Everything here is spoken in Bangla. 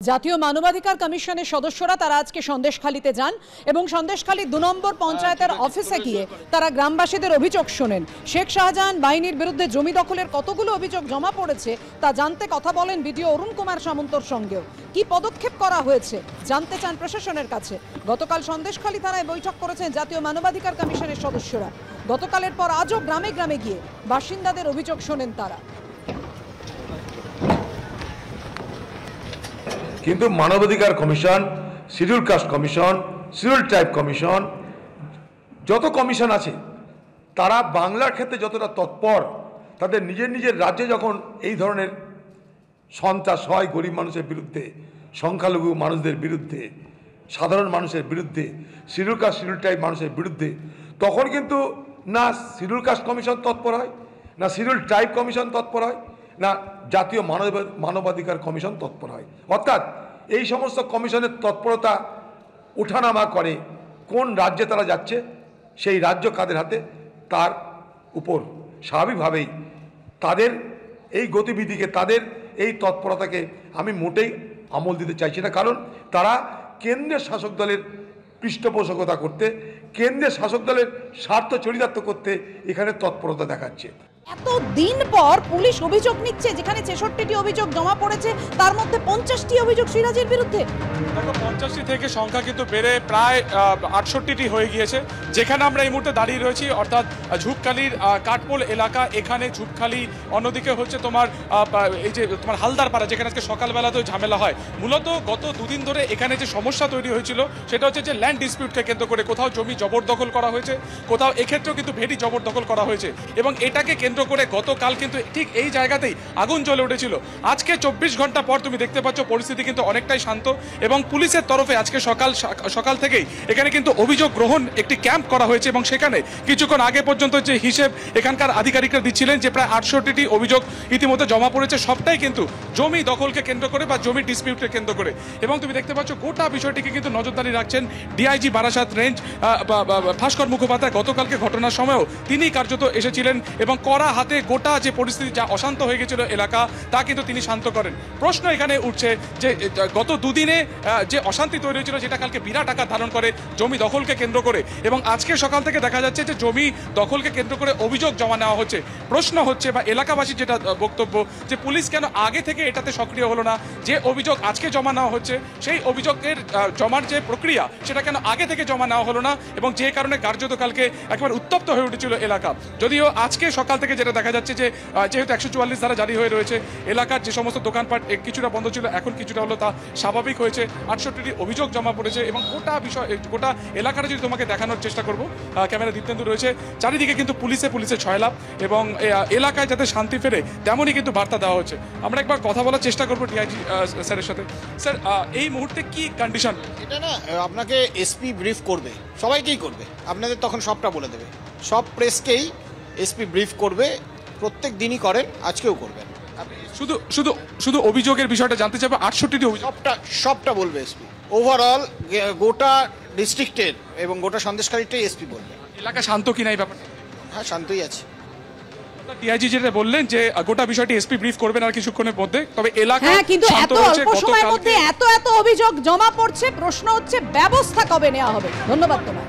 জাতীয় মানবাধিকার কমিশনের সদস্যরা তারা আজকে সন্দেশখালীতে যান এবং সন্দেশখালী ২ নম্বর পঞ্চায়েতের অফিসে গিয়ে তারা গ্রামবাসীদের অভিযোগ শোনেন। শেখ শাহজাহান বাহিনীর বিরুদ্ধে জমি দখলের কতগুলো অভিযোগ জমা পড়েছে তা জানতে কথা বলেন বিডিও অরুণ কুমার সামন্তর সঙ্গেও। কি পদক্ষেপ করা হয়েছে জানতে চান প্রশাসনের কাছে। গতকাল সন্দেশখালী থানায় বৈঠক করেছেন জাতীয় মানবাধিকার কমিশনের সদস্যরা। গতকালের পর আজও গ্রামে গ্রামে গিয়ে বাসিন্দাদের অভিযোগ শোনেন তারা। কিন্তু মানবাধিকার কমিশন, schedule caste commission, schedule tribe commission, যত কমিশন আছে তারা বাংলার ক্ষেত্রে যতটা তৎপর, তাদের নিজের নিজের রাজ্যে যখন এই ধরনের সন্ত্রাস হয় গরিব মানুষের বিরুদ্ধে, সংখ্যালঘু মানুষদের বিরুদ্ধে, সাধারণ মানুষের বিরুদ্ধে, শিডিউল কাস্ট শিডিউল ট্রাইব মানুষের বিরুদ্ধে, তখন কিন্তু না শিডিউল কাস্ট কমিশন তৎপর হয়, না শিডিউল ট্রাইব কমিশন তৎপর হয়, না জাতীয় মানবাধিকার কমিশন তৎপর হয়। অর্থাৎ এই সমস্ত কমিশনের তৎপরতা ওঠানামা করে কোন রাজ্যে তারা যাচ্ছে, সেই রাজ্য কাদের হাতে, তার উপর স্বাভাবিকভাবেই তাদের এই গতিবিধিকে, তাদের এই তৎপরতাকে আমি মোটেই আমল দিতে চাইছি না। কারণ তারা কেন্দ্রের শাসক দলের পৃষ্ঠপোষকতা করতে, কেন্দ্রের শাসক দলের স্বার্থ চরিতার্থ করতে এখানে তৎপরতা দেখাচ্ছে। এত দিন পর পুলিশ অভিযোগ নিচ্ছে, যেখানে ৬৬টি অভিযোগ জমা পড়েছে, তার মধ্যে ৫০টি অভিযোগ সিরাজের বিরুদ্ধে। দেখো ৫০টি থেকে সংখ্যা কিন্তু বেড়ে প্রায় ৬৮টি হয়ে গিয়েছে। যেখানে আমরা এই মুহূর্তে দাঁড়িয়ে রয়েছি অর্থাৎ ঝুপখালির কাঠপোল এলাকা, এখানে ঝুপখালি, অন্যদিকে হচ্ছে তোমার এই যে তোমার হালদার পাড়া, যেখানে আজকে সকালবেলাতেও ঝামেলা হয়। মূলত গত দুদিন ধরে এখানে যে সমস্যা তৈরি হয়েছিল সেটা হচ্ছে যে ল্যান্ড ডিসপিউটকে কেন্দ্র করে কোথাও জমি জবরদখল করা হয়েছে, কোথাও এক্ষেত্রেও কিন্তু ভেটি জবরদখল করা হয়েছে এবং এটাকে কেন্দ্র করে গতকাল কিন্তু ঠিক এই জায়গাতেই আগুন জ্বলে উঠেছিল। আজকে ২৪ ঘন্টা পর তুমি দেখতে পাচ্ছ পরিস্থিতি কিন্তু অনেকটাই শান্ত এবং পুলিশের তরফে আজকে সকাল থেকেই এখানে কিন্তু অভিযোগ গ্রহণ একটি ক্যাম্প করা হয়েছে এবং সেখানে কিছুক্ষণ আগে পর্যন্ত যে হিসেব এখানকার আধিকারিকরা দিচ্ছিলেন যে প্রায় ৬৮টি অভিযোগ ইতিমধ্যে জমা পড়েছে, সবটাই কিন্তু জমি দখলকে কেন্দ্র করে বা জমি ডিসপিউটকে কেন্দ্র করে। এবং তুমি দেখতে পাচ্ছ গোটা বিষয়টিকে কিন্তু নজরদারি রাখছেন ডিআইজি বারাসাত রেঞ্জ ভাস্কর মুখোপাধ্যায়। গতকালকে ঘটনার সময়ও তিনি কার্যত এসেছিলেন এবং কড়া হাতে গোটা যে পরিস্থিতি, যা অশান্ত হয়ে গেছিল এলাকা, তা কিন্তু তিনি শান্ত করেন। প্রশ্ন এখানে উঠছে যে গত দুদিনে যে অশান্তি তৈরি হয়েছিল, যেটা কালকে বিরাট আকার ধারণ করে জমি দখলকে কেন্দ্র করে এবং আজকে সকাল থেকে দেখা যাচ্ছে যে জমি দখলকে কেন্দ্র করে অভিযোগ জমা নেওয়া হচ্ছে। প্রশ্ন হচ্ছে বা এলাকাবাসীর যেটা বক্তব্য যে পুলিশ কেন আগে থেকে এটাতে সক্রিয় হলো না, যে অভিযোগ আজকে জমা নেওয়া হচ্ছে সেই অভিযোগের জমার যে প্রক্রিয়া সেটা কেন আগে থেকে জমা নেওয়া হলো না এবং যে কারণে কার্যত কালকে একেবারে উত্তপ্ত হয়ে উঠেছিল এলাকা। যদিও আজকে সকাল থেকে যেটা দেখা যাচ্ছে যে যেহেতু ১৪৪ ধারা জারি হয়ে রয়েছে, এলাকার যে সমস্ত দোকানপাট কিছুটা বন্ধ ছিল, এখন কিছুটা হলো তা স্বাভাবিক হয়েছে। ৬৮টি অভিযোগ জমা পড়েছে এবং গোটা এলাকাটা যদি তোমাকে দেখানোর চেষ্টা করবো, ক্যামেরা দীপ্তেন্দু রয়েছে, চারিদিকে কিন্তু পুলিশে ছয়লাভ এবং এলাকায় যাতে শান্তি ফেরে তেমনই কিন্তু বার্তা দেওয়া হচ্ছে। আমরা একবার কথা বলার চেষ্টা করবো ডিআইজি স্যারের সাথে। স্যার, এই মুহূর্তে কি কন্ডিশন? এটা না আপনাকে এসপি ব্রিফ করবে, সবাইকেই করবে, আপনাদের তখন সবটা বলে দেবে, সব প্রেসকেই এসপি ব্রিফ করবে, প্রত্যেক দিনই করেন, আজকেও করবেন। শুধু অভিযোগের বিষয়টা জানতে চাইবো। ৬৮টি অভিযোগ সবটা বলবে এসপি, ওভারঅল গোটা ডিস্ট্রিক্টের এবং গোটা সন্দেশখালীটাই এসপি বলবে। এলাকা শান্ত কিনা এই ব্যাপারটা? হ্যাঁ, শান্তই আছে। ডিআইজি যেটা বললেন যে গোটা বিষয়টি এসপি ব্রিফ করবেন আর কিছুক্ষণের মধ্যে, তবে এলাকা কিন্তু এত অল্প সময়ের মধ্যে এত অভিযোগ জমা পড়ছে, প্রশ্ন হচ্ছে ব্যবস্থা কবে নেওয়া হবে। ধন্যবাদ তোমায়।